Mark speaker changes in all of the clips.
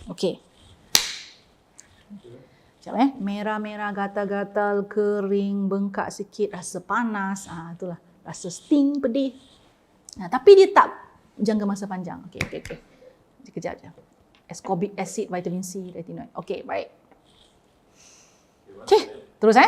Speaker 1: Okey. Sekejap merah-merah, gatal-gatal, kering, bengkak sikit, rasa panas. Itulah. Rasa sting, pedih. Tapi dia tak jangka masa panjang. Okey. Sekejap je. Ascorbic acid, vitamin C, retinoid. Okey, baik. Okey, terus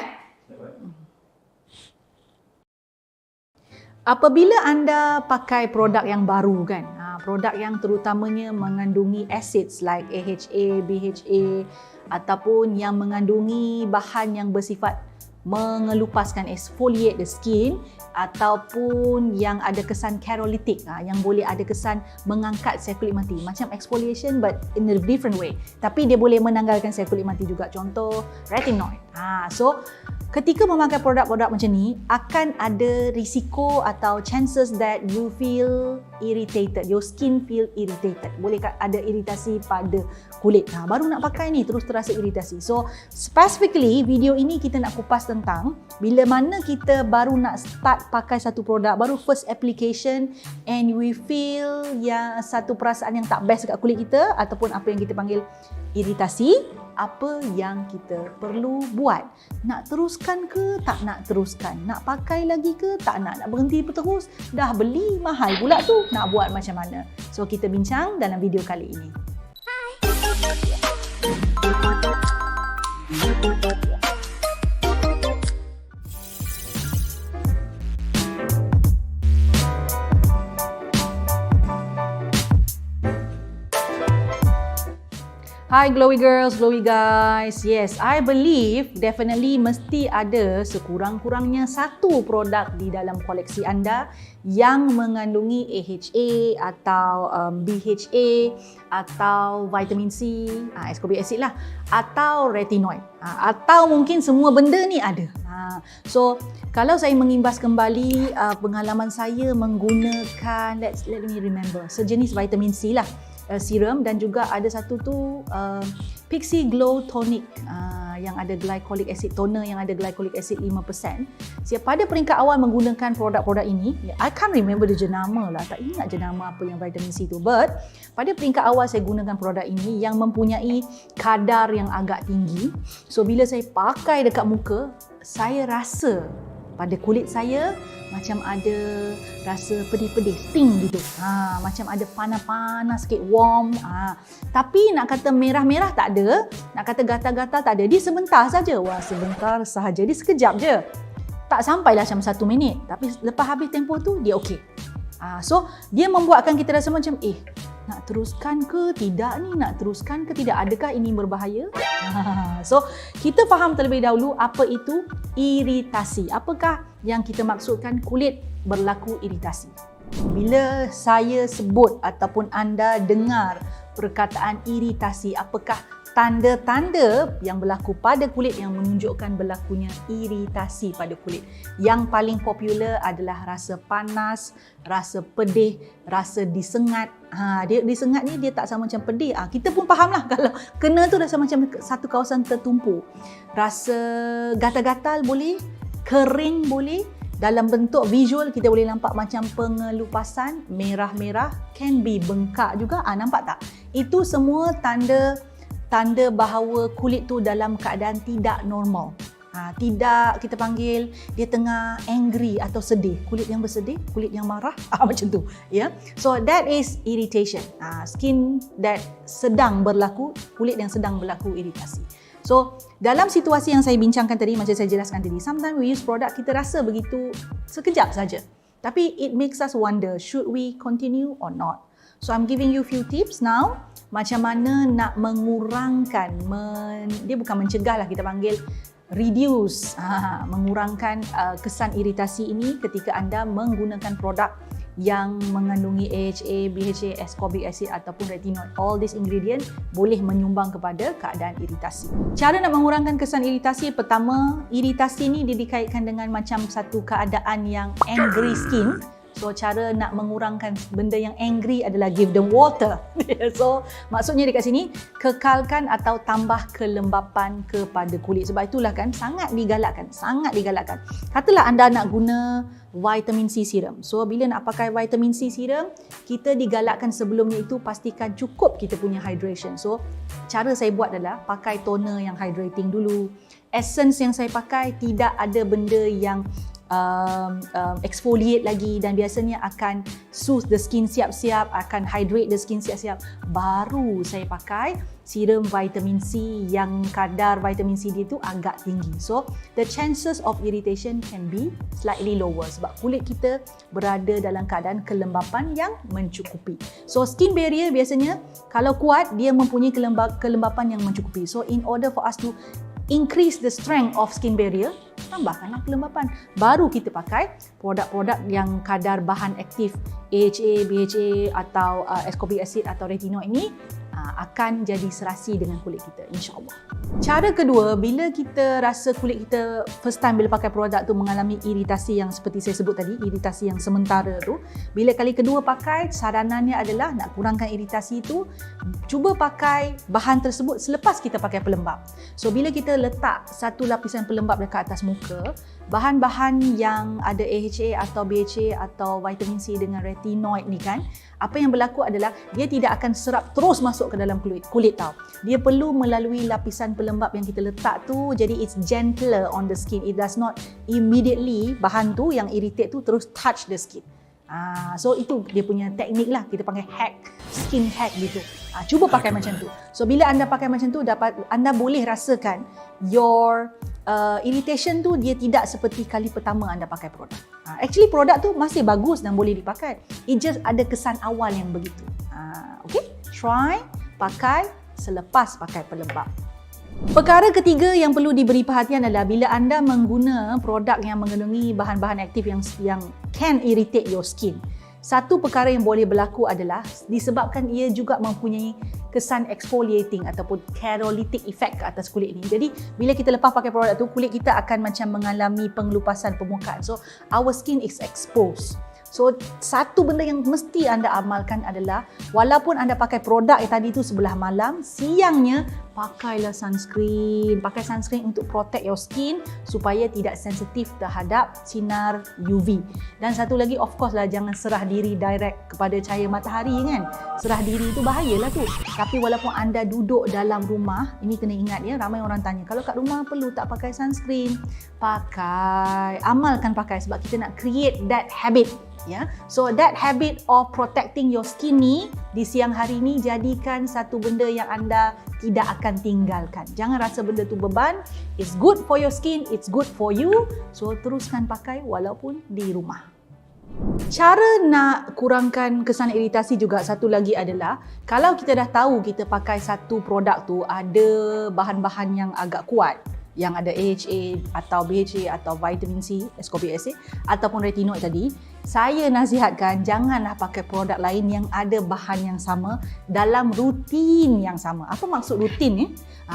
Speaker 1: Apabila anda pakai produk yang baru kan, produk yang terutamanya mengandungi acids like AHA, BHA ataupun yang mengandungi bahan yang bersifat mengelupaskan, exfoliate the skin, ataupun yang ada kesan kerolitik, yang boleh ada kesan mengangkat sel kulit mati, macam exfoliation but in a different way, tapi dia boleh menanggalkan sel kulit mati juga, contoh retinoid. So ketika memakai produk-produk macam ni, akan ada risiko atau chances that you feel irritated, your skin feel irritated, boleh ada iritasi pada kulit. Baru nak pakai ni terus terasa iritasi. So specifically video ini kita nak kupas tentang bila mana kita baru nak start pakai satu produk, baru first application and we feel yang satu perasaan yang tak best dekat kulit kita ataupun apa yang kita panggil iritasi, apa yang kita perlu buat. Nak teruskan ke tak nak teruskan? Nak pakai lagi ke tak nak? Nak berhenti terus? Dah beli mahal pula tu, nak buat macam mana? So kita bincang dalam video kali ini. Hi glowy girls, glowy guys. Yes, I believe definitely mesti ada sekurang-kurangnya satu produk di dalam koleksi anda yang mengandungi AHA atau BHA atau vitamin C, ascorbic acid lah, atau retinoid, atau mungkin semua benda ni ada. So kalau saya mengimbas kembali pengalaman saya menggunakan, let me remember, sejenis vitamin C lah, serum, dan juga ada satu tu Pixi Glow Tonic yang ada glycolic acid, toner yang ada glycolic acid 5%. Saya pada peringkat awal menggunakan produk-produk ini, I can't remember the jenama lah, tak ingat jenama apa yang vitamin C tu, but pada peringkat awal saya gunakan produk ini yang mempunyai kadar yang agak tinggi. So bila saya pakai dekat muka, saya rasa pada kulit saya macam ada rasa pedih-pedih, sting gitu. Macam ada panas-panas sikit, warm. Tapi nak kata merah-merah tak ada, nak kata gatal-gatal tak ada. Dia sebentar saja. Wah, sebentar sahaja. Dia sekejap je. Tak sampailah macam 1 minit. Tapi lepas habis tempoh tu, dia okey. So, dia membuatkan kita rasa macam, nak teruskan ke tidak ni? Nak teruskan ke tidak? Adakah ini berbahaya? So, kita faham terlebih dahulu apa itu iritasi. Apakah yang kita maksudkan kulit berlaku iritasi? Bila saya sebut ataupun anda dengar perkataan iritasi, apakah tanda-tanda yang berlaku pada kulit yang menunjukkan berlakunya iritasi pada kulit? Yang paling popular adalah rasa panas, rasa pedih, rasa disengat. Dia disengat ni dia tak sama macam pedih. Kita pun faham lah kalau kena tu rasa macam satu kawasan tertumpu. Rasa gatal-gatal boleh, kering boleh. Dalam bentuk visual kita boleh nampak macam pengelupasan, merah-merah, can be bengkak juga. Nampak tak? Itu semua tanda bahawa kulit tu dalam keadaan tidak normal. Tidak, kita panggil dia tengah angry atau sedih. Kulit yang bersedih, kulit yang marah, macam tu. So that is irritation. Skin that sedang berlaku, kulit yang sedang berlaku iritasi. So dalam situasi yang saya bincangkan tadi, macam saya jelaskan tadi, sometimes we use product, kita rasa begitu sekejap saja. Tapi it makes us wonder, should we continue or not? So I'm giving you few tips now, macam mana nak mengurangkan, dia bukan mencegah lah, kita panggil reduce, mengurangkan kesan iritasi ini ketika anda menggunakan produk yang mengandungi AHA, BHA, ascorbic acid ataupun retinoid. All these ingredient boleh menyumbang kepada keadaan iritasi. Cara nak mengurangkan kesan iritasi, pertama, iritasi ni dia dikaitkan dengan macam satu keadaan yang angry skin, So cara nak mengurangkan benda yang angry adalah give them water. So maksudnya dekat sini, kekalkan atau tambah kelembapan kepada kulit. Sebab itulah kan sangat digalakkan. Katalah anda nak guna vitamin C serum. So bila nak pakai vitamin C serum, kita digalakkan sebelumnya itu pastikan cukup kita punya hydration. So cara saya buat adalah pakai toner yang hydrating dulu. Essence yang saya pakai tidak ada benda yang exfoliate lagi dan biasanya akan soothe the skin siap-siap, akan hydrate the skin siap-siap. Baru saya pakai serum vitamin C yang kadar vitamin C dia tu agak tinggi. So the chances of irritation can be slightly lower sebab kulit kita berada dalam keadaan kelembapan yang mencukupi. So skin barrier biasanya kalau kuat dia mempunyai kelembapan yang mencukupi. So in order for us to increase the strength of skin barrier, tambahkanlah kelembapan. Baru kita pakai produk-produk yang kadar bahan aktif AHA, BHA atau ascorbic acid atau retinoid ini akan jadi serasi dengan kulit kita, insya-Allah. Cara kedua, bila kita rasa kulit kita first time bila pakai produk tu mengalami iritasi yang seperti saya sebut tadi, iritasi yang sementara tu, bila kali kedua pakai, saranannya adalah nak kurangkan iritasi tu, cuba pakai bahan tersebut selepas kita pakai pelembap. So bila kita letak satu lapisan pelembap dekat atas muka, bahan-bahan yang ada AHA atau BHA atau vitamin C dengan retinoid ni kan, apa yang berlaku adalah dia tidak akan serap terus masuk ke dalam kulit tau. Dia perlu melalui lapisan pelembap yang kita letak tu, jadi it's gentler on the skin. It does not immediately bahan tu yang irritate tu terus touch the skin. So itu dia punya teknik lah, kita panggil hack, skin hack gitu. Cuba pakai macam tu. So bila anda pakai macam tu, anda boleh rasakan your irritation tu dia tidak seperti kali pertama anda pakai produk. Actually produk tu masih bagus dan boleh dipakai. It just ada kesan awal yang begitu. Okay, try pakai selepas pakai pelembap. Perkara ketiga yang perlu diberi perhatian adalah bila anda mengguna produk yang mengandungi bahan-bahan aktif yang can irritate your skin. Satu perkara yang boleh berlaku adalah disebabkan ia juga mempunyai kesan exfoliating ataupun kerolytic effect ke atas kulit ni. Jadi bila kita lepas pakai produk tu, kulit kita akan macam mengalami pengelupasan permukaan. So our skin is exposed. So satu benda yang mesti anda amalkan adalah walaupun anda pakai produk yang tadi tu sebelah malam, siangnya pakailah sunscreen. Pakai sunscreen untuk protect your skin supaya tidak sensitif terhadap sinar UV. Dan satu lagi, of course lah, jangan serah diri direct kepada cahaya matahari kan. Serah diri itu bahayalah tu. Tapi walaupun anda duduk dalam rumah, ini kena ingat ya, ramai orang tanya, kalau kat rumah perlu tak pakai sunscreen? Pakai, amalkan pakai sebab kita nak create that habit. Ya, so that habit of protecting your skin ni di siang hari ni jadikan satu benda yang anda tidak akan tinggalkan. Jangan rasa benda tu beban. It's good for your skin, it's good for you. So teruskan pakai walaupun di rumah. Cara nak kurangkan kesan iritasi juga satu lagi adalah kalau kita dah tahu kita pakai satu produk tu ada bahan-bahan yang agak kuat, yang ada AHA atau BHA atau vitamin C, ascorbic acid ataupun retinoid tadi, saya nasihatkan janganlah pakai produk lain yang ada bahan yang sama dalam rutin yang sama. Apa maksud rutin ni?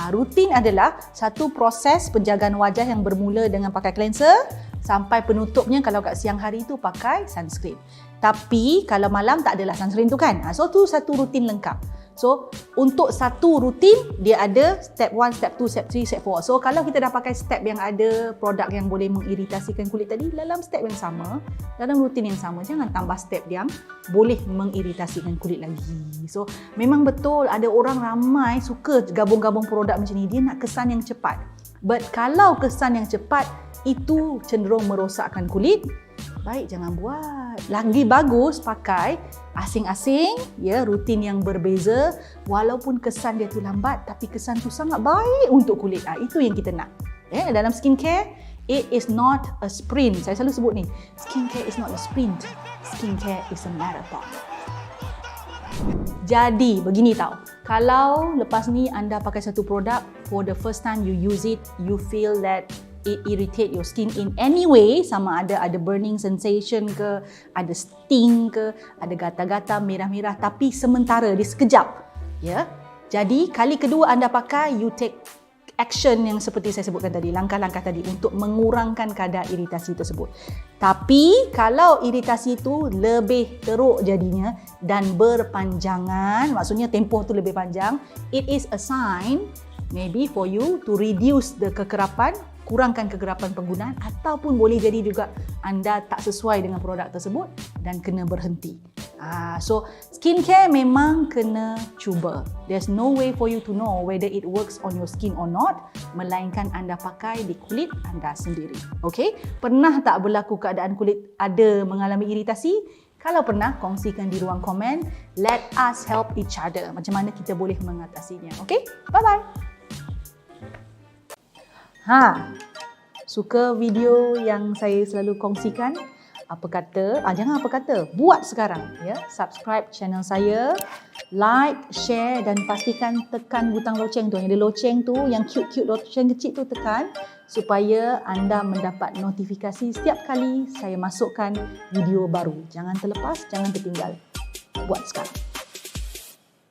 Speaker 1: Rutin adalah satu proses penjagaan wajah yang bermula dengan pakai cleanser sampai penutupnya kalau kat siang hari tu pakai sunscreen. Tapi kalau malam tak adalah sunscreen tu kan. So tu satu rutin lengkap. So untuk satu rutin dia ada step 1, step 2, step 3, step 4. So kalau kita dah pakai step yang ada produk yang boleh mengiritasikan kulit tadi dalam step yang sama, dalam rutin yang sama, jangan tambah step yang boleh mengiritasikan kulit lagi. So memang betul ada orang ramai suka gabung-gabung produk macam ni, dia nak kesan yang cepat. But kalau kesan yang cepat itu cenderung merosakkan kulit, baik jangan buat. Lagi bagus pakai asing-asing, ya, rutin yang berbeza, walaupun kesan dia tu lambat tapi kesan tu sangat baik untuk kulit. Itu yang kita nak. Dalam skincare, it is not a sprint. Saya selalu sebut ni, skincare is not a sprint. Skincare is a marathon. Jadi begini tau, kalau lepas ni anda pakai satu produk, for the first time you use it, you feel that it irritate your skin in any way, sama ada burning sensation ke, ada sting ke, ada gatal-gatal merah-merah, tapi sementara dia sekejap, ya. Jadi kali kedua anda pakai, you take action yang seperti saya sebutkan tadi, langkah-langkah tadi untuk mengurangkan kadar iritasi tersebut. Tapi kalau iritasi itu lebih teruk jadinya dan berpanjangan, maksudnya tempoh tu lebih panjang, it is a sign maybe for you to reduce the kekerapan, kurangkan kekerapan penggunaan, ataupun boleh jadi juga anda tak sesuai dengan produk tersebut dan kena berhenti. So skincare memang kena cuba. There's no way for you to know whether it works on your skin or not, melainkan anda pakai di kulit anda sendiri. Okay? Pernah tak berlaku keadaan kulit ada mengalami iritasi? Kalau pernah, kongsikan di ruang komen. Let us help each other. Macam mana kita boleh mengatasinya. Okay? Bye-bye. Suka video yang saya selalu kongsikan? Apa kata? Jangan apa kata. Buat sekarang. Ya, subscribe channel saya, like, share dan pastikan tekan butang loceng tu. Yang ada loceng tu, yang cute-cute loceng kecil tu tekan supaya anda mendapat notifikasi setiap kali saya masukkan video baru. Jangan terlepas, jangan tertinggal. Buat sekarang.